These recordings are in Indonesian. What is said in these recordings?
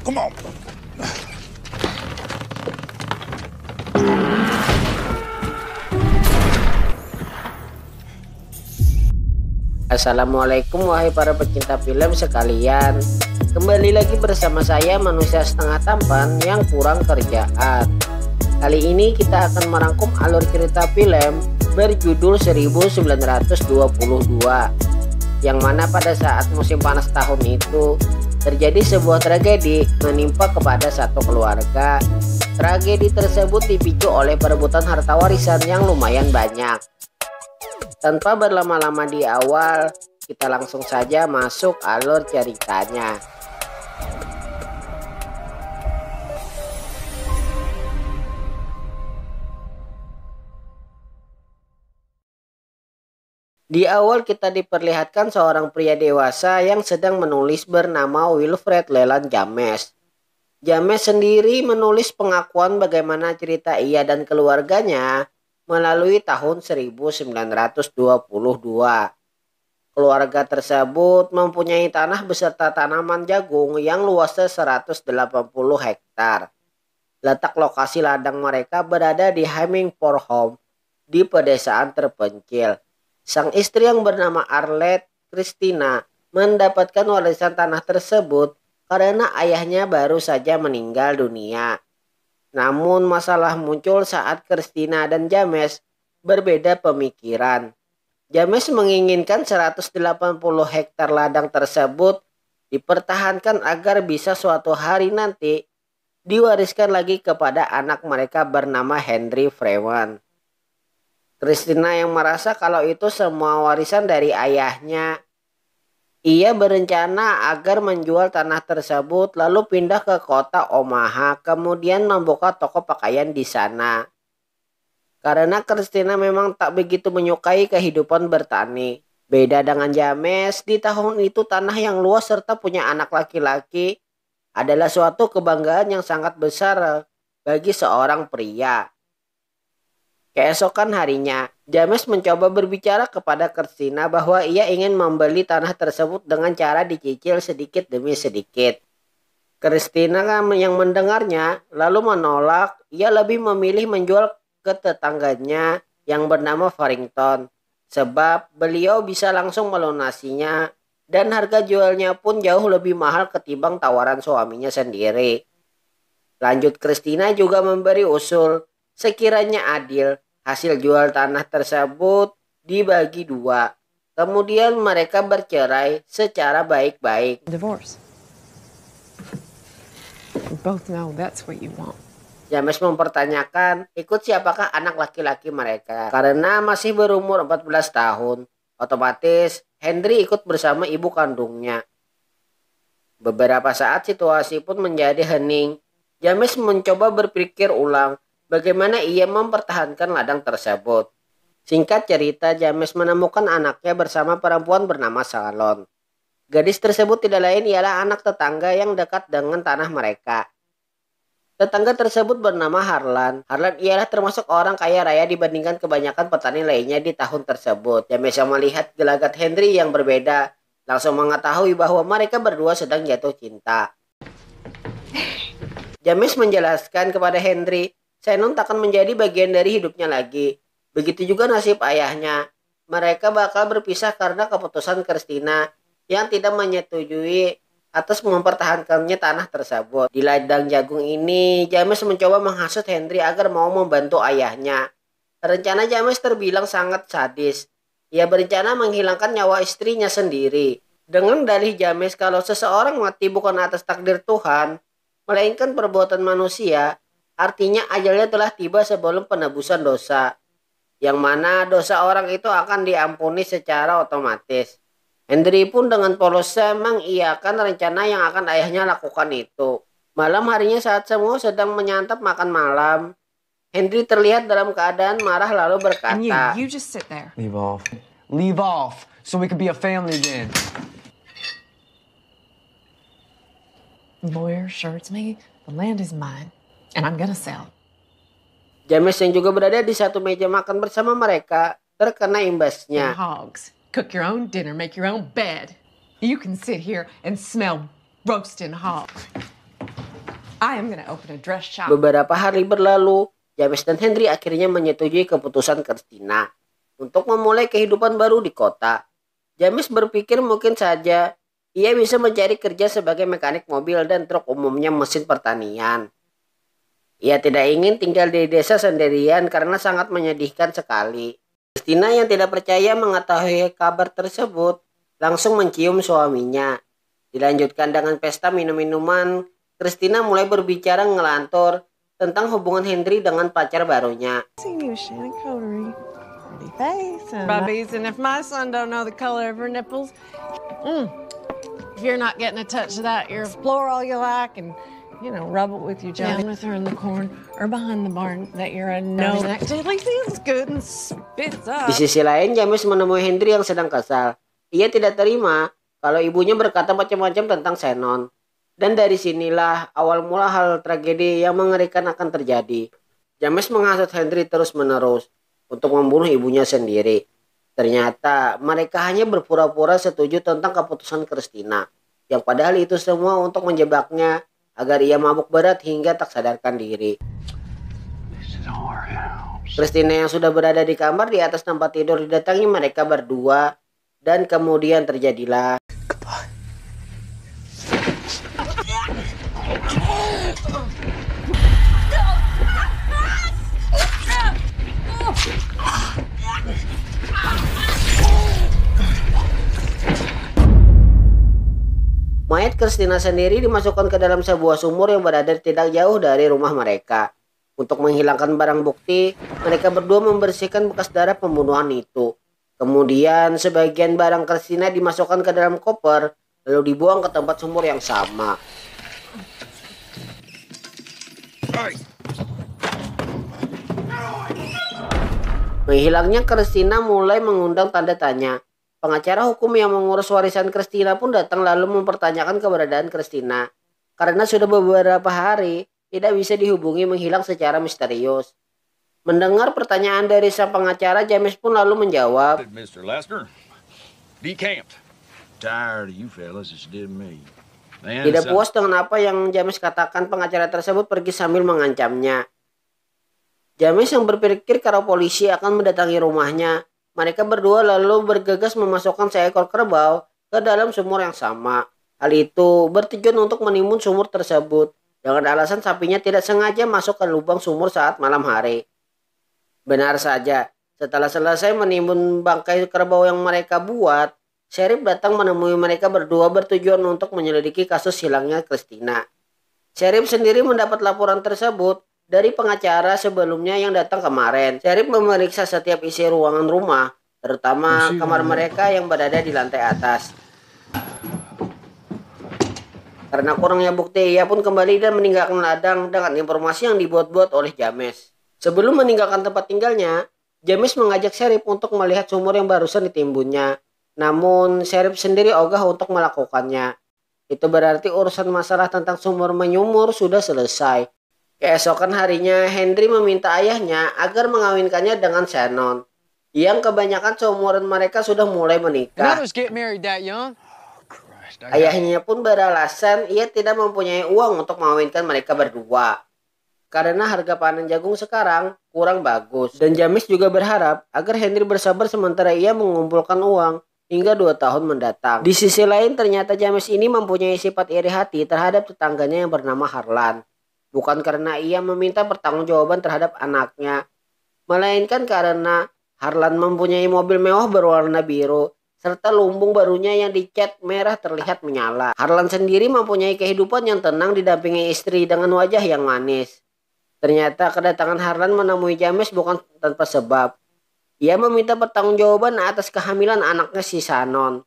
Come on. Assalamualaikum wahai para pecinta film sekalian. Kembali lagi bersama saya manusia setengah tampan yang kurang kerjaan. Kali ini kita akan merangkum alur cerita film berjudul 1922, yang mana pada saat musim panas tahun itu terjadi sebuah tragedi menimpa kepada satu keluarga. Tragedi tersebut dipicu oleh perebutan harta warisan yang lumayan banyak. Tanpa berlama-lama di awal, kita langsung saja masuk alur ceritanya. Di awal kita diperlihatkan seorang pria dewasa yang sedang menulis bernama Wilfred Leland James. James sendiri menulis pengakuan bagaimana cerita ia dan keluarganya melalui tahun 1922. Keluarga tersebut mempunyai tanah beserta tanaman jagung yang luasnya 180 hektar. Letak lokasi ladang mereka berada di Hemmingford Home di pedesaan terpencil. Sang istri yang bernama Arlette Christina mendapatkan warisan tanah tersebut karena ayahnya baru saja meninggal dunia. Namun masalah muncul saat Christina dan James berbeda pemikiran. James menginginkan 180 hektar ladang tersebut dipertahankan agar bisa suatu hari nanti diwariskan lagi kepada anak mereka bernama Henry Freeman. Christina yang merasa kalau itu semua warisan dari ayahnya. Ia berencana agar menjual tanah tersebut lalu pindah ke kota Omaha, kemudian membuka toko pakaian di sana. Karena Christina memang tak begitu menyukai kehidupan bertani. Beda dengan James, di tahun itu tanah yang luas serta punya anak laki-laki adalah suatu kebanggaan yang sangat besar bagi seorang pria. Keesokan harinya, James mencoba berbicara kepada Christina bahwa ia ingin membeli tanah tersebut dengan cara dicicil sedikit demi sedikit. Christina yang mendengarnya lalu menolak. Ia lebih memilih menjual ke tetangganya yang bernama Farrington, sebab beliau bisa langsung melunasinya dan harga jualnya pun jauh lebih mahal ketimbang tawaran suaminya sendiri. Lanjut, Christina juga memberi usul sekiranya adil hasil jual tanah tersebut dibagi dua. Kemudian mereka bercerai secara baik-baik. Divorce. We both know that's what you want. James mempertanyakan ikut siapakah anak laki-laki mereka. Karena masih berumur 14 tahun, otomatis Henry ikut bersama ibu kandungnya. Beberapa saat situasi pun menjadi hening. James mencoba berpikir ulang bagaimana ia mempertahankan ladang tersebut. Singkat cerita, James menemukan anaknya bersama perempuan bernama Salon. Gadis tersebut tidak lain ialah anak tetangga yang dekat dengan tanah mereka. Tetangga tersebut bernama Harlan. Harlan ialah termasuk orang kaya raya dibandingkan kebanyakan petani lainnya di tahun tersebut. James yang melihat gelagat Henry yang berbeda langsung mengetahui bahwa mereka berdua sedang jatuh cinta. James menjelaskan kepada Henry, Shannon takkan menjadi bagian dari hidupnya lagi. Begitu juga nasib ayahnya. Mereka bakal berpisah karena keputusan Christina yang tidak menyetujui atas mempertahankannya tanah tersebut. Di ladang jagung ini, James mencoba menghasut Henry agar mau membantu ayahnya. Rencana James terbilang sangat sadis. Ia berencana menghilangkan nyawa istrinya sendiri. Dengan dalih James kalau seseorang mati bukan atas takdir Tuhan, melainkan perbuatan manusia, artinya ajalnya telah tiba sebelum penebusan dosa, yang mana dosa orang itu akan diampuni secara otomatis. Henry pun dengan polosnya mengiyakan rencana yang akan ayahnya lakukan itu. Malam harinya saat semua sedang menyantap makan malam, Henry terlihat dalam keadaan marah lalu berkata, And you just sit there. Leave off. Leave off, so we can be a family again. Lawyer assured me the land is mine, and I'm gonna sell. James yang juga berada di satu meja makan bersama mereka terkena imbasnya. Hogs. Cook your own dinner, make your own bed. You can sit here and smell roasting hogs. I am gonna open a dress shop. Beberapa hari berlalu, James dan Henry akhirnya menyetujui keputusan Christina untuk memulai kehidupan baru di kota. James berpikir mungkin saja ia bisa mencari kerja sebagai mekanik mobil dan truk, umumnya mesin pertanian. Ia tidak ingin tinggal di desa sendirian karena sangat menyedihkan sekali. Christina yang tidak percaya mengetahui kabar tersebut langsung mencium suaminya. Dilanjutkan dengan pesta minum-minuman. Christina mulai berbicara ngelantur tentang hubungan Henry dengan pacar barunya. Bubbies, and if my son don't know the color of her nipples, if you're not getting a touch of that, you're explore all you like and, you know, rub it with your down with her in the corn or behind the barn that you're a no. Actually feels good and spits up. Di sisi lain, James menemui Henry yang sedang kesal. Ia tidak terima kalau ibunya berkata macam-macam tentang Shannon. Dan dari sinilah awal mula hal tragedi yang mengerikan akan terjadi. James menghasut Henry terus-menerus untuk membunuh ibunya sendiri. Ternyata mereka hanya berpura-pura setuju tentang keputusan Christina, yang padahal itu semua untuk menjebaknya agar ia mabuk berat hingga tak sadarkan diri. Christina yang sudah berada di kamar di atas tempat tidur didatangi mereka berdua, dan kemudian terjadilah. Mayat Christina sendiri dimasukkan ke dalam sebuah sumur yang berada tidak jauh dari rumah mereka. Untuk menghilangkan barang bukti, mereka berdua membersihkan bekas darah pembunuhan itu. Kemudian sebagian barang Christina dimasukkan ke dalam koper, lalu dibuang ke tempat sumur yang sama. Menghilangnya Christina mulai mengundang tanda tanya. Pengacara hukum yang mengurus warisan Christina pun datang lalu mempertanyakan keberadaan Christina. Karena sudah beberapa hari tidak bisa dihubungi menghilang secara misterius. Mendengar pertanyaan dari sang pengacara, James pun lalu menjawab, Mr. Lester, decamped. Tired of you fellas as did me. Tidak puas dengan apa yang James katakan, pengacara tersebut pergi sambil mengancamnya. James yang berpikir kalau polisi akan mendatangi rumahnya, mereka berdua lalu bergegas memasukkan seekor kerbau ke dalam sumur yang sama. Hal itu bertujuan untuk menimbun sumur tersebut dengan alasan sapinya tidak sengaja masuk ke lubang sumur saat malam hari. Benar saja, setelah selesai menimbun bangkai kerbau yang mereka buat, Sheriff datang menemui mereka berdua bertujuan untuk menyelidiki kasus hilangnya Christina. Sheriff sendiri mendapat laporan tersebut dari pengacara sebelumnya yang datang kemarin. Sheriff memeriksa setiap isi ruangan rumah, terutama kamar mereka yang berada di lantai atas. Karena kurangnya bukti, ia pun kembali dan meninggalkan ladang dengan informasi yang dibuat-buat oleh James. Sebelum meninggalkan tempat tinggalnya, James mengajak Sheriff untuk melihat sumur yang barusan ditimbunnya. Namun, Sheriff sendiri ogah untuk melakukannya. Itu berarti urusan masalah tentang sumur menyumur sudah selesai. Keesokan harinya, Henry meminta ayahnya agar mengawinkannya dengan Shannon, yang kebanyakan seumuran mereka sudah mulai menikah. Ayahnya pun beralasan ia tidak mempunyai uang untuk mengawinkan mereka berdua, karena harga panen jagung sekarang kurang bagus. Dan James juga berharap agar Henry bersabar sementara ia mengumpulkan uang hingga 2 tahun mendatang. Di sisi lain, ternyata James ini mempunyai sifat iri hati terhadap tetangganya yang bernama Harlan. Bukan karena ia meminta pertanggungjawaban terhadap anaknya, melainkan karena Harlan mempunyai mobil mewah berwarna biru, serta lumbung barunya yang dicat merah terlihat menyala. Harlan sendiri mempunyai kehidupan yang tenang didampingi istri dengan wajah yang manis. Ternyata kedatangan Harlan menemui James bukan tanpa sebab. Ia meminta pertanggungjawaban atas kehamilan anaknya si Shannon,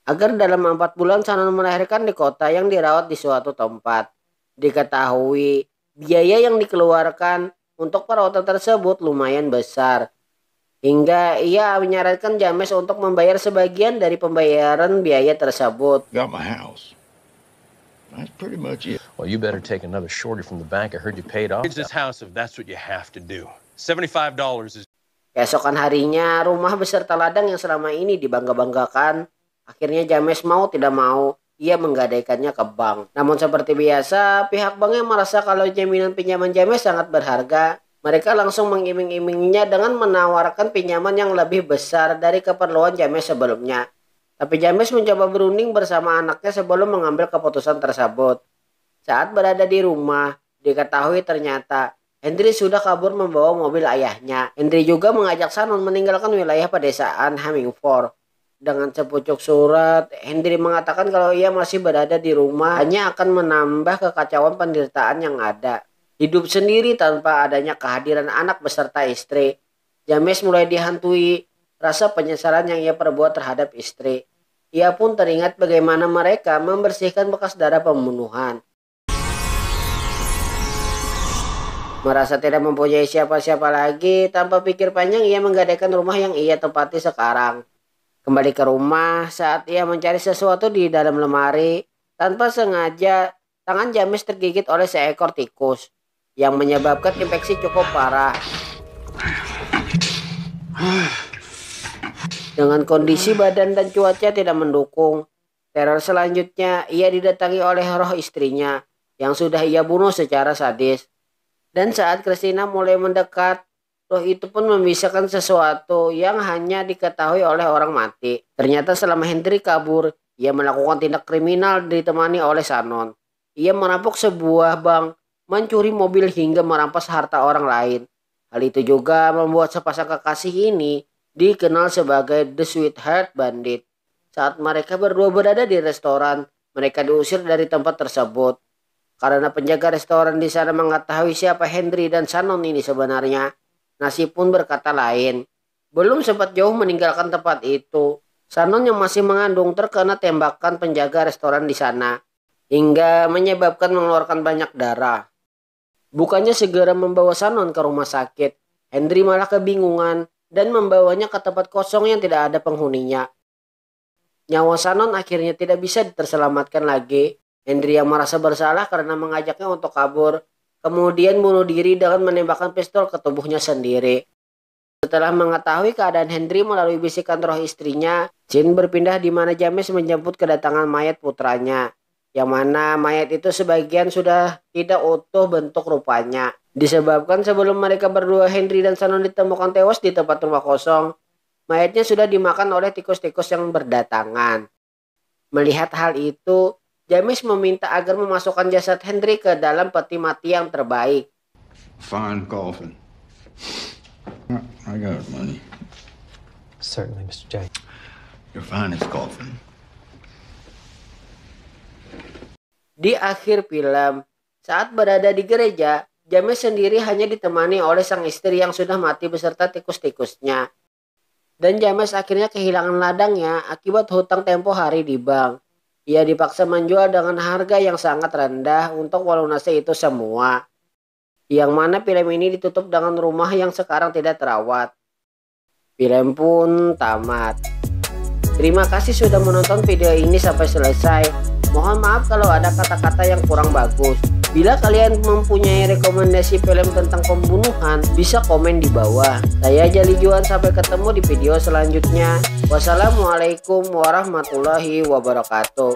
agar dalam 4 bulan Shannon melahirkan di kota yang dirawat di suatu tempat. Diketahui biaya yang dikeluarkan untuk perawatan tersebut lumayan besar, hingga ia menyarankan James untuk membayar sebagian dari pembayaran biaya tersebut. Got my house. That's pretty much it. Well, you better take another shorty from the bank. I heard you paid off this house if that's what you have to do. $75 is... Keesokan harinya, rumah beserta ladang yang selama ini dibangga-banggakan, akhirnya James mau tidak mau ia menggadaikannya ke bank. Namun seperti biasa, pihak bank yang merasa kalau jaminan pinjaman James sangat berharga, mereka langsung mengiming-iminginya dengan menawarkan pinjaman yang lebih besar dari keperluan James sebelumnya. Tapi James mencoba berunding bersama anaknya sebelum mengambil keputusan tersebut. Saat berada di rumah, diketahui ternyata Henry sudah kabur membawa mobil ayahnya. Henry juga mengajak Shannon meninggalkan wilayah pedesaan Hemingford. Dengan sepucuk surat, Henry mengatakan kalau ia masih berada di rumah hanya akan menambah kekacauan penderitaan yang ada. Hidup sendiri tanpa adanya kehadiran anak beserta istri, James mulai dihantui rasa penyesalan yang ia perbuat terhadap istri. Ia pun teringat bagaimana mereka membersihkan bekas darah pembunuhan. Merasa tidak mempunyai siapa-siapa lagi, tanpa pikir panjang ia menggadaikan rumah yang ia tempati sekarang. Kembali ke rumah, saat ia mencari sesuatu di dalam lemari, tanpa sengaja tangan James tergigit oleh seekor tikus yang menyebabkan infeksi cukup parah. Dengan kondisi badan dan cuaca tidak mendukung, teror selanjutnya ia didatangi oleh roh istrinya yang sudah ia bunuh secara sadis. Dan saat Christina mulai mendekat, roh itu pun membisarkan sesuatu yang hanya diketahui oleh orang mati. Ternyata selama Henry kabur, ia melakukan tindak kriminal ditemani oleh Shannon. Ia merampok sebuah bank, mencuri mobil hingga merampas harta orang lain. Hal itu juga membuat sepasang kekasih ini dikenal sebagai The Sweetheart Bandit. Saat mereka berdua berada di restoran, mereka diusir dari tempat tersebut. Karena penjaga restoran di sana mengetahui siapa Henry dan Shannon ini sebenarnya, nasib pun berkata lain. Belum sempat jauh meninggalkan tempat itu, Shannon yang masih mengandung terkena tembakan penjaga restoran di sana, hingga menyebabkan mengeluarkan banyak darah. Bukannya segera membawa Shannon ke rumah sakit, Henry malah kebingungan dan membawanya ke tempat kosong yang tidak ada penghuninya. Nyawa Shannon akhirnya tidak bisa terselamatkan lagi. Henry yang merasa bersalah karena mengajaknya untuk kabur, kemudian bunuh diri dengan menembakkan pistol ke tubuhnya sendiri. Setelah mengetahui keadaan Henry melalui bisikan roh istrinya, Jin berpindah di mana James menjemput kedatangan mayat putranya, yang mana mayat itu sebagian sudah tidak utuh bentuk rupanya. Disebabkan sebelum mereka berdua, Henry dan Shannon ditemukan tewas di tempat rumah kosong, mayatnya sudah dimakan oleh tikus-tikus yang berdatangan. Melihat hal itu, James meminta agar memasukkan jasad Henry ke dalam peti mati yang terbaik. Fine coffin. I got money. Certainly, Mr. J. Your finest coffin. Di akhir film, saat berada di gereja, James sendiri hanya ditemani oleh sang istri yang sudah mati beserta tikus-tikusnya. Dan James akhirnya kehilangan ladangnya akibat hutang tempo hari di bank. Ia dipaksa menjual dengan harga yang sangat rendah untuk melunasi itu semua. Yang mana film ini ditutup dengan rumah yang sekarang tidak terawat. Film pun tamat. Terima kasih sudah menonton video ini sampai selesai. Mohon maaf kalau ada kata-kata yang kurang bagus. Bila kalian mempunyai rekomendasi film tentang pembunuhan, bisa komen di bawah. Saya Jali Juan, sampai ketemu di video selanjutnya. Wassalamualaikum warahmatullahi wabarakatuh.